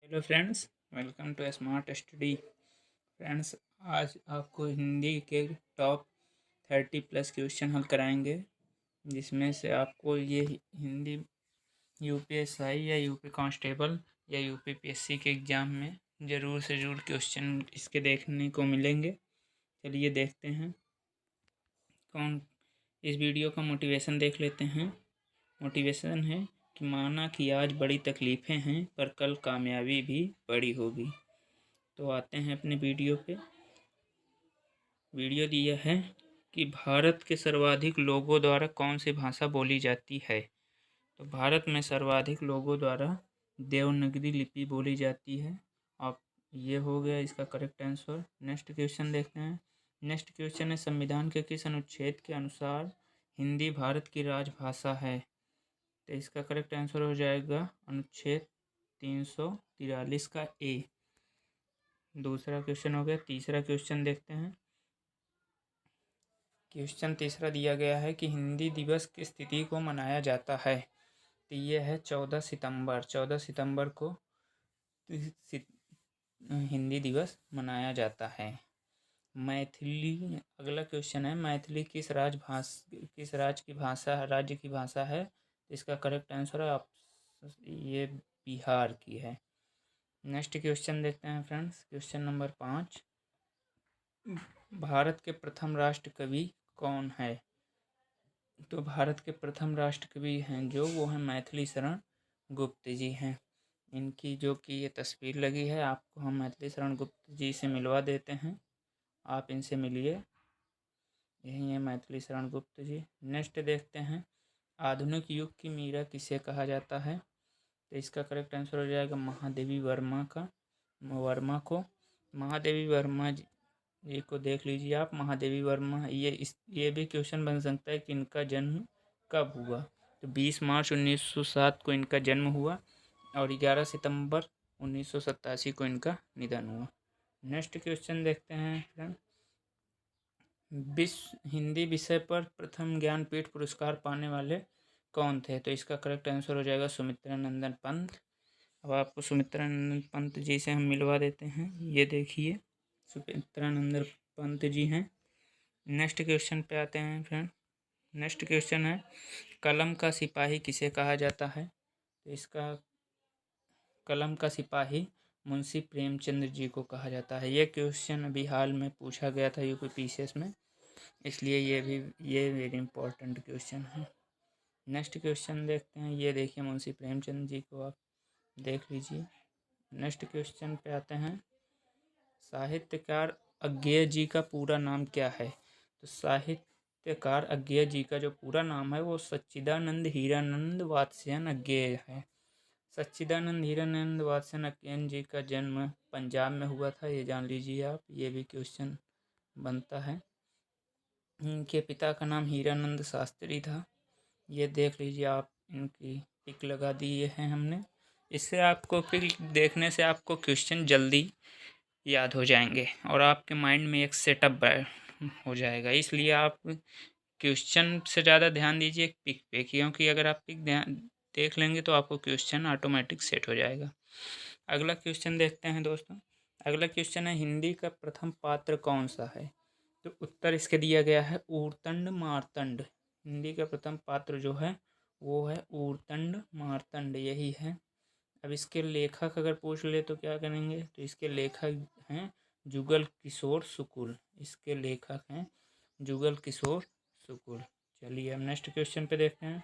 Hello friends, welcome to smart study. Friends, आज आपको हिंदी के टॉप 30+ क्वेश्चन हल कराएंगे, जिसमें से आपको ये हिंदी यूपीएसआई या यूपी कांस्टेबल या यूपीपीएससी के एग्ज़ाम में ज़रूर से ज़रूर क्वेश्चन इसके देखने को मिलेंगे। चलिए देखते हैं कौन। इस वीडियो का मोटिवेशन देख लेते हैं। मोटिवेशन है कि माना कि आज बड़ी तकलीफ़ें हैं पर कल कामयाबी भी बड़ी होगी। तो आते हैं अपने वीडियो पे। वीडियो दिया है कि भारत के सर्वाधिक लोगों द्वारा कौन सी भाषा बोली जाती है। तो भारत में सर्वाधिक लोगों द्वारा देवनागरी लिपि बोली जाती है। आप ये हो गया इसका करेक्ट आंसर। नेक्स्ट क्वेश्चन देखते हैं। नेक्स्ट क्वेश्चन है, संविधान के किस अनुच्छेद के अनुसार हिंदी भारत की राजभाषा है। तो इसका करेक्ट आंसर हो जाएगा अनुच्छेद 343 का ए। दूसरा क्वेश्चन हो गया। तीसरा क्वेश्चन देखते हैं। क्वेश्चन तीसरा दिया गया है कि हिंदी दिवस किस तिथि को मनाया जाता है। तो ये है 14 सितंबर। 14 सितंबर को हिंदी दिवस मनाया जाता है। मैथिली अगला क्वेश्चन है, मैथिली किस राज्य की भाषा है। इसका करेक्ट आंसर है ये बिहार की है। नेक्स्ट क्वेश्चन देखते हैं फ्रेंड्स। क्वेश्चन नंबर 5, भारत के प्रथम राष्ट्र कवि कौन है। तो भारत के प्रथम राष्ट्र कवि हैं वो हैं मैथिली शरण गुप्त जी हैं। इनकी जो कि ये तस्वीर लगी है, आपको हम मैथिली शरण गुप्त जी से मिलवा देते हैं, आप इनसे मिलिए। यही है मैथिली शरण गुप्त जी। नेक्स्ट देखते हैं, आधुनिक युग की मीरा किसे कहा जाता है। तो इसका करेक्ट आंसर हो जाएगा महादेवी वर्मा को। महादेवी वर्मा जी को देख लीजिए आप। महादेवी वर्मा ये भी क्वेश्चन बन सकता है कि इनका जन्म कब हुआ। तो 20 मार्च 1907 को इनका जन्म हुआ और 11 सितंबर 1987 को इनका निधन हुआ। नेक्स्ट क्वेश्चन देखते हैं फ्रेंड। विश्व हिंदी विषय पर प्रथम ज्ञानपीठ पुरस्कार पाने वाले कौन थे। तो इसका करेक्ट आंसर हो जाएगा सुमित्रानंदन पंत। अब आपको सुमित्रानंदन पंत जी से हम मिलवा देते हैं। ये देखिए सुमित्रानंदन पंत जी हैं। नेक्स्ट क्वेश्चन पे आते हैं फ्रेंड। नेक्स्ट क्वेश्चन है, कलम का सिपाही किसे कहा जाता है। तो इसका कलम का सिपाही मुंशी प्रेमचंद जी को कहा जाता है। ये क्वेश्चन अभी हाल में पूछा गया था यूपीपीसीएस में, इसलिए ये वेरी इंपॉर्टेंट क्वेश्चन है। नेक्स्ट क्वेश्चन देखते हैं। ये देखिए मुंशी प्रेमचंद जी को आप देख लीजिए। नेक्स्ट क्वेश्चन पे आते हैं, साहित्यकार अज्ञेय जी का पूरा नाम क्या है। तो साहित्यकार अज्ञेय जी का जो पूरा नाम है वो सच्चिदानंद हीरानंद वात्स्ययन अज्ञेय है। सच्चिदानंद हीरानंद वात्स्ययन अज्ञेय जी का जन्म पंजाब में हुआ था, ये जान लीजिए आप। ये भी क्वेश्चन बनता है। इनके पिता का नाम हीरानंद शास्त्री था। ये देख लीजिए आप, इनकी पिक लगा दी है हमने। इससे आपको पिक देखने से आपको क्वेश्चन जल्दी याद हो जाएंगे और आपके माइंड में एक सेटअप हो जाएगा। इसलिए आप क्वेश्चन से ज़्यादा ध्यान दीजिए पिक पे, क्योंकि अगर आप पिक देख लेंगे तो आपको क्वेश्चन ऑटोमेटिक सेट हो जाएगा। अगला क्वेश्चन देखते हैं दोस्तों। अगला क्वेश्चन है, हिंदी का प्रथम पात्र कौन सा है। तो उत्तर इसके दिया गया है ऊर्तंड मार्तंड। हिंदी का प्रथम पात्र जो है वो है ऊर्तंड मार्तंड, यही है। अब इसके लेखक अगर पूछ ले तो क्या करेंगे। तो इसके लेखक हैं जुगल किशोर शुक्ल। इसके लेखक हैं जुगल किशोर शुक्ल। चलिए अब नेक्स्ट क्वेश्चन पे देखते हैं।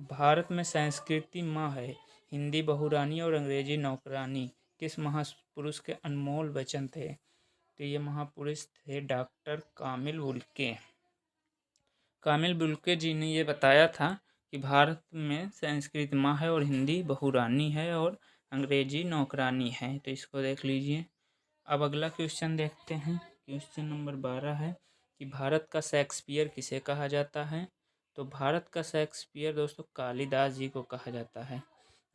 भारत में संस्कृति माँ है, हिंदी बहुरानी और अंग्रेजी नौकरानी किस महापुरुष के अनमोल वचन थे। तो ये महापुरुष थे डॉक्टर कामिल बुल्के जी ने ये बताया था कि भारत में संस्कृत माँ है और हिंदी बहुरानी है और अंग्रेजी नौकरानी है। तो इसको देख लीजिए। अब अगला क्वेश्चन देखते हैं। क्वेश्चन नंबर 12 है कि भारत का शेक्सपियर किसे कहा जाता है। तो भारत का शेक्सपियर दोस्तों कालिदास जी को कहा जाता है।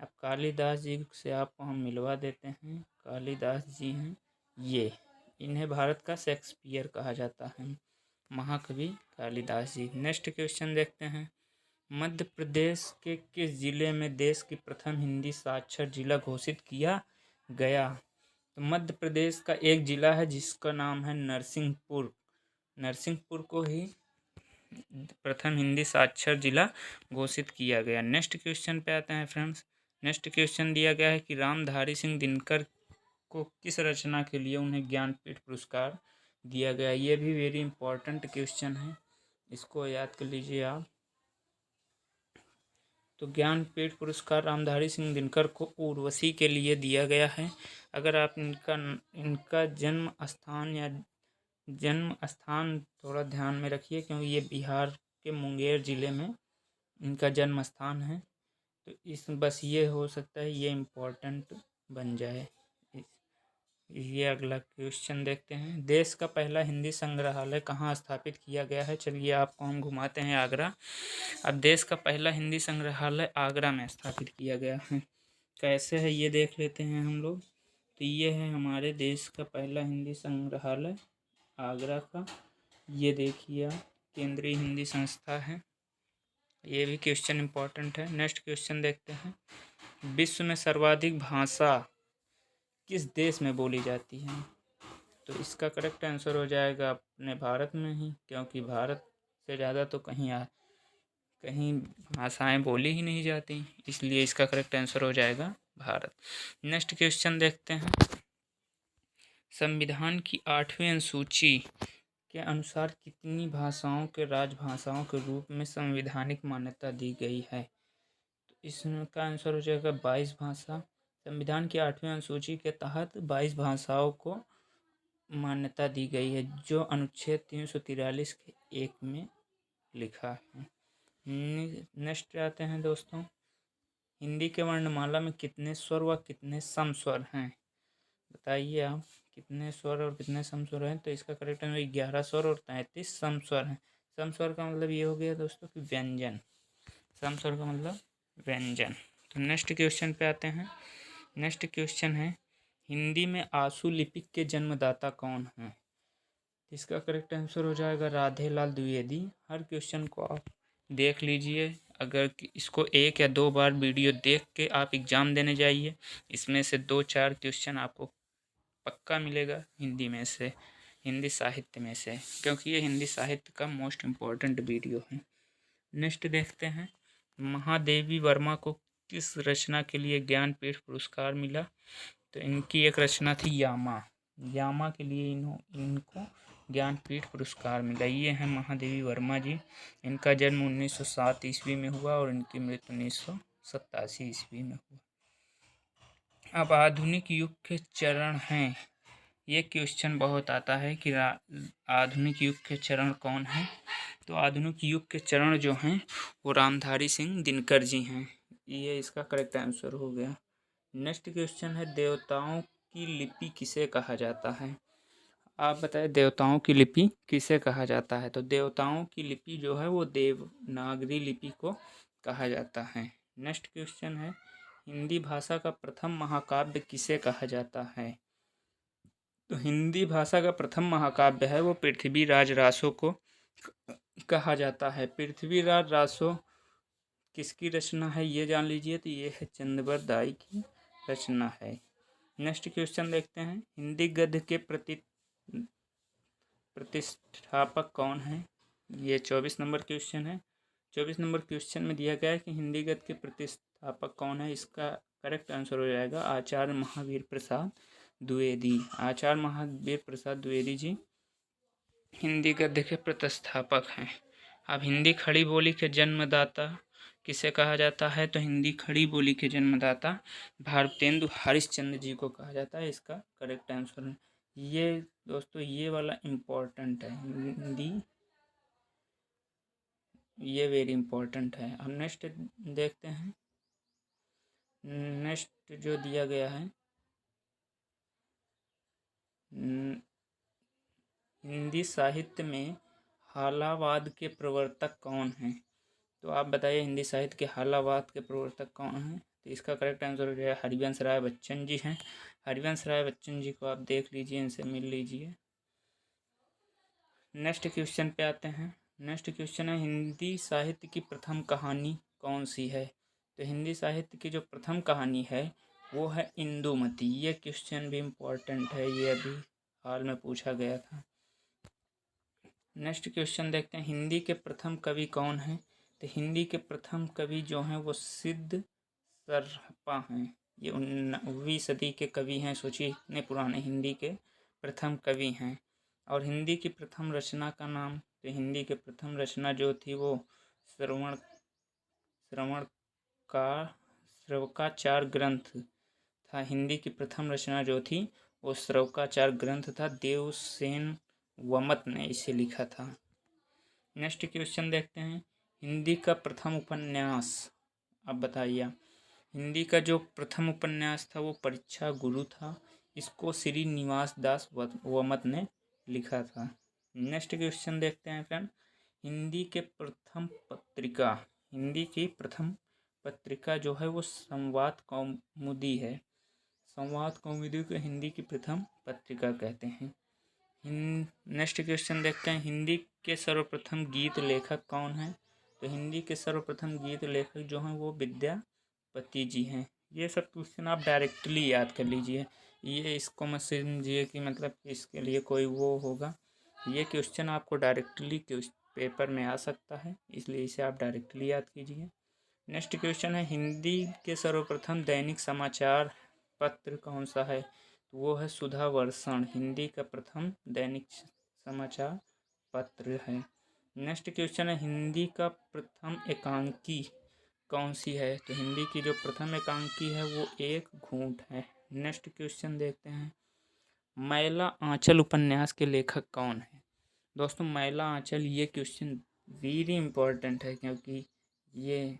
अब कालिदास जी से आपको हम मिलवा देते हैं। कालिदास जी हैं ये, इन्हें भारत का शेक्सपियर कहा जाता है, महाकवि कालिदास जी। नेक्स्ट क्वेश्चन देखते हैं। मध्य प्रदेश के किस जिले में देश की प्रथम हिंदी साक्षर जिला घोषित किया गया। तो मध्य प्रदेश का एक जिला है जिसका नाम है नरसिंहपुर। नरसिंहपुर को ही प्रथम हिंदी साक्षर जिला घोषित किया गया। नेक्स्ट क्वेश्चन पे आते हैं फ्रेंड्स। नेक्स्ट क्वेश्चन दिया गया है कि रामधारी सिंह दिनकर को किस रचना के लिए उन्हें ज्ञानपीठ पुरस्कार दिया गया। ये भी वेरी इंपॉर्टेंट क्वेश्चन है, इसको याद कर लीजिए आप। तो ज्ञानपीठ पुरस्कार रामधारी सिंह दिनकर को उर्वशी के लिए दिया गया है। अगर आप इनका जन्म स्थान थोड़ा ध्यान में रखिए, क्योंकि ये बिहार के मुंगेर ज़िले में इनका जन्म स्थान है। तो इस बस ये हो सकता है ये इम्पोर्टेंट बन जाए। ये अगला क्वेश्चन देखते हैं। देश का पहला हिंदी संग्रहालय कहाँ स्थापित किया गया है। चलिए आपको हम घुमाते हैं आगरा। अब देश का पहला हिंदी संग्रहालय आगरा में स्थापित किया गया है। कैसे है ये देख लेते हैं हम लोग। तो ये है हमारे देश का पहला हिंदी संग्रहालय आगरा का। ये देखिए आप, केंद्रीय हिंदी संस्था है। ये भी क्वेश्चन इम्पोर्टेंट है। नेक्स्ट क्वेश्चन देखते हैं। विश्व में सर्वाधिक भाषा किस देश में बोली जाती है। तो इसका करेक्ट आंसर हो जाएगा अपने भारत में ही, क्योंकि भारत से ज़्यादा तो कहीं भाषाएं बोली ही नहीं जाती, इसलिए इसका करेक्ट आंसर हो जाएगा भारत। नेक्स्ट क्वेश्चन देखते हैं। संविधान की 8वीं अनुसूची के अनुसार कितनी भाषाओं के राजभाषाओं के रूप में संवैधानिक मान्यता दी गई है। तो इसका आंसर हो जाएगा 22 भाषा। संविधान की 8वीं अनुसूची के तहत 22 भाषाओं को मान्यता दी गई है, जो अनुच्छेद 343 के 1 में लिखा है। नेक्स्ट आते हैं दोस्तों। हिंदी के वर्णमाला में कितने स्वर व कितने सम स्वर हैं। बताइए आप, कितने स्वर और कितने सम स्वर हैं। तो इसका करेक्ट आंसर 11 स्वर और 33 सम स्वर हैं। सम स्वर का मतलब ये हो गया दोस्तों कि व्यंजन। सम स्वर का मतलब व्यंजन। तो नेक्स्ट क्वेश्चन पे आते हैं। नेक्स्ट क्वेश्चन है, हिंदी में आशु लिपि के जन्मदाता कौन हैं। इसका करेक्ट आंसर हो जाएगा राधेलाल द्विवेदी। हर क्वेश्चन को आप देख लीजिए। अगर इसको 1 या 2 बार वीडियो देख के आप एग्ज़ाम देने जाइए, इसमें से 2-4 क्वेश्चन आपको पक्का मिलेगा हिंदी में से, हिंदी साहित्य में से, क्योंकि ये हिंदी साहित्य का मोस्ट इम्पॉर्टेंट वीडियो है। नेक्स्ट देखते हैं। महादेवी वर्मा को किस रचना के लिए ज्ञानपीठ पुरस्कार मिला। तो इनकी एक रचना थी यामा के लिए इनको ज्ञानपीठ पुरस्कार मिला। ये हैं महादेवी वर्मा जी। इनका जन्म 1907 ईस्वी में हुआ और इनकी मृत्यु 1987 ईस्वी में हुआ। अब आधुनिक युग के चरण हैं। ये क्वेश्चन बहुत आता है कि आधुनिक युग के चरण कौन हैं। तो आधुनिक युग के चरण जो हैं वो रामधारी सिंह दिनकर जी हैं। ये इसका करेक्ट आंसर हो गया। नेक्स्ट क्वेश्चन है, देवताओं की लिपि किसे कहा जाता है। आप बताएं देवताओं की लिपि किसे कहा जाता है। तो देवताओं की लिपि जो है वो देवनागरी लिपि को कहा जाता है। नेक्स्ट क्वेश्चन है, हिंदी भाषा का प्रथम महाकाव्य किसे कहा जाता है। तो हिंदी भाषा का प्रथम महाकाव्य है वो पृथ्वीराज रासो को कहा जाता है। पृथ्वीराज रासो किसकी रचना है ये जान लीजिए। तो ये है चंद्रबर दाई की रचना है। नेक्स्ट क्वेश्चन देखते हैं। हिंदी गद्य के प्रतिष्ठापक कौन है। ये 24 नंबर क्वेश्चन है। 24 नंबर क्वेश्चन में दिया गया है कि हिंदी गद्य के प्रतिष्ठापक कौन है। इसका करेक्ट आंसर हो जाएगा आचार्य महावीर प्रसाद द्विवेदी। आचार्य महावीर प्रसाद द्विवेदी जी हिंदी गद्य के प्रतिष्ठापक हैं। अब हिंदी खड़ी बोली के जन्मदाता किसे कहा जाता है। तो हिंदी खड़ी बोली के जन्मदाता भारतेंदु हरिश्चंद्र जी को कहा जाता है। इसका करेक्ट आंसर है ये दोस्तों, ये वाला इम्पोर्टेंट है हिंदी, ये वेरी इम्पोर्टेंट है। अब नेक्स्ट देखते हैं। नेक्स्ट जो दिया गया है, हिंदी साहित्य में हालावाद के प्रवर्तक कौन हैं। तो आप बताइए हिंदी साहित्य के हालावाद के प्रवर्तक कौन हैं। तो इसका करेक्ट आंसर हो जाएगा हरिवंश राय बच्चन जी हैं। हरिवंश राय बच्चन जी को आप देख लीजिए, इनसे मिल लीजिए। नेक्स्ट क्वेश्चन पे आते हैं। नेक्स्ट क्वेश्चन है, हिंदी साहित्य की प्रथम कहानी कौन सी है। तो हिंदी साहित्य की जो प्रथम कहानी है वो है इंदुमती। ये क्वेश्चन भी इम्पोर्टेंट है, ये अभी हाल में पूछा गया था। नेक्स्ट क्वेश्चन देखते हैं, हिंदी के प्रथम कवि कौन हैं? तो हिंदी के प्रथम कवि जो हैं वो सिद्ध सरहप्पा हैं। ये 19वीं सदी के कवि हैं। सोचिए इतने पुराने हिंदी के प्रथम कवि हैं। और हिंदी की प्रथम रचना का नाम, तो हिंदी के प्रथम रचना जो थी वो श्रवकाचार ग्रंथ था। हिंदी की प्रथम रचना जो थी वो श्रवकाचार ग्रंथ था। देवसेन वमत ने इसे लिखा था। नेक्स्ट क्वेश्चन देखते हैं, हिंदी का प्रथम उपन्यास, अब बताइए। हिंदी का जो प्रथम उपन्यास था वो परीक्षा गुरु था। इसको श्रीनिवास दास वमत ने लिखा था। नेक्स्ट क्वेश्चन देखते हैं फ्रेंड, हिंदी के प्रथम पत्रिका, हिंदी की प्रथम पत्रिका जो है वो संवाद कौमुदी है। संवाद कौमुदी को हिंदी की प्रथम पत्रिका कहते हैं। नेक्स्ट क्वेश्चन देखते हैं, हिंदी के सर्वप्रथम गीत लेखक कौन हैं? तो हिंदी के सर्वप्रथम गीत लेखक जो हैं वो विद्यापति जी हैं। ये सब क्वेश्चन आप डायरेक्टली याद कर लीजिए, ये इसको मत समझिए कि मतलब इसके लिए कोई वो होगा। ये क्वेश्चन आपको डायरेक्टली पेपर में आ सकता है, इसलिए इसे आप डायरेक्टली याद कीजिए। नेक्स्ट क्वेश्चन है, हिंदी के सर्वप्रथम दैनिक समाचार पत्र कौन सा है? तो वो है सुधा वर्षण, हिंदी का प्रथम दैनिक समाचार पत्र है। नेक्स्ट क्वेश्चन है, हिंदी का प्रथम एकांकी कौन सी है? तो हिंदी की जो प्रथम एकांकी है वो एक घूंट है। नेक्स्ट क्वेश्चन देखते हैं, मैला आंचल उपन्यास के लेखक कौन है? दोस्तों मैला आंचल, ये क्वेश्चन वेरी इंपॉर्टेंट है क्योंकि ये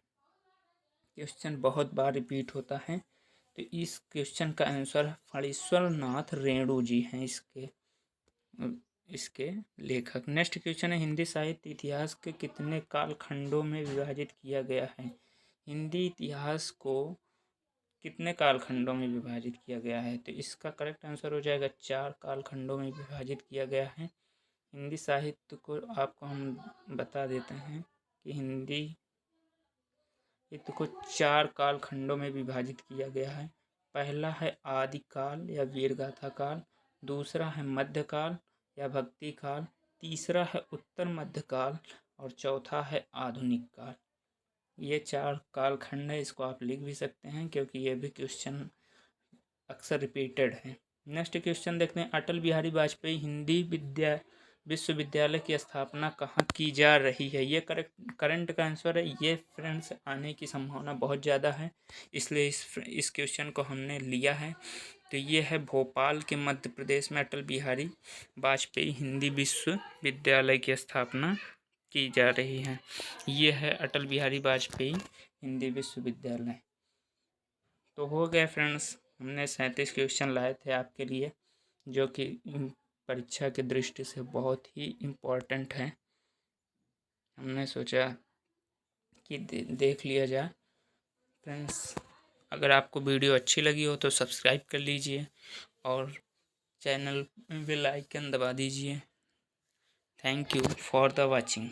क्वेश्चन बहुत बार रिपीट होता है। तो इस क्वेश्चन का आंसर फणीश्वर नाथ रेणु जी हैं इसके लेखक। नेक्स्ट क्वेश्चन है, हिंदी साहित्य इतिहास के कितने कालखंडों में विभाजित किया गया है? हिंदी इतिहास को कितने कालखंडों में विभाजित किया गया है? तो इसका करेक्ट आंसर हो जाएगा 4 कालखंडों में विभाजित किया गया है। हिंदी साहित्य को आपको हम बता देते हैं कि हिंदी साहित्य को 4 कालखंडों में विभाजित किया गया है। पहला है आदिकाल या वीरगाथा काल, दूसरा है मध्यकाल या भक्ति काल, तीसरा है उत्तर मध्यकाल और चौथा है आधुनिक काल। ये 4 कालखंड है, इसको आप लिख भी सकते हैं क्योंकि ये भी क्वेश्चन अक्सर रिपीटेड है। नेक्स्ट क्वेश्चन देखते हैं, अटल बिहारी वाजपेयी हिंदी विश्वविद्यालय की स्थापना कहाँ की जा रही है? ये करंट का आंसर है। ये फ्रेंड्स आने की संभावना बहुत ज़्यादा है, इसलिए इस क्वेश्चन को हमने लिया है। तो ये है भोपाल के मध्य प्रदेश में अटल बिहारी वाजपेयी हिंदी विश्वविद्यालय की स्थापना की जा रही है। ये है अटल बिहारी वाजपेयी हिंदी विश्वविद्यालय। तो हो गया फ्रेंड्स, हमने 37 क्वेश्चन लाए थे आपके लिए, जो कि परीक्षा की दृष्टि से बहुत ही इम्पोर्टेंट है। हमने सोचा कि देख लिया जाए। फ्रेंड्स, अगर आपको वीडियो अच्छी लगी हो तो सब्सक्राइब कर लीजिए और चैनल बेल आइकन दबा दीजिए। Thank you for the watching.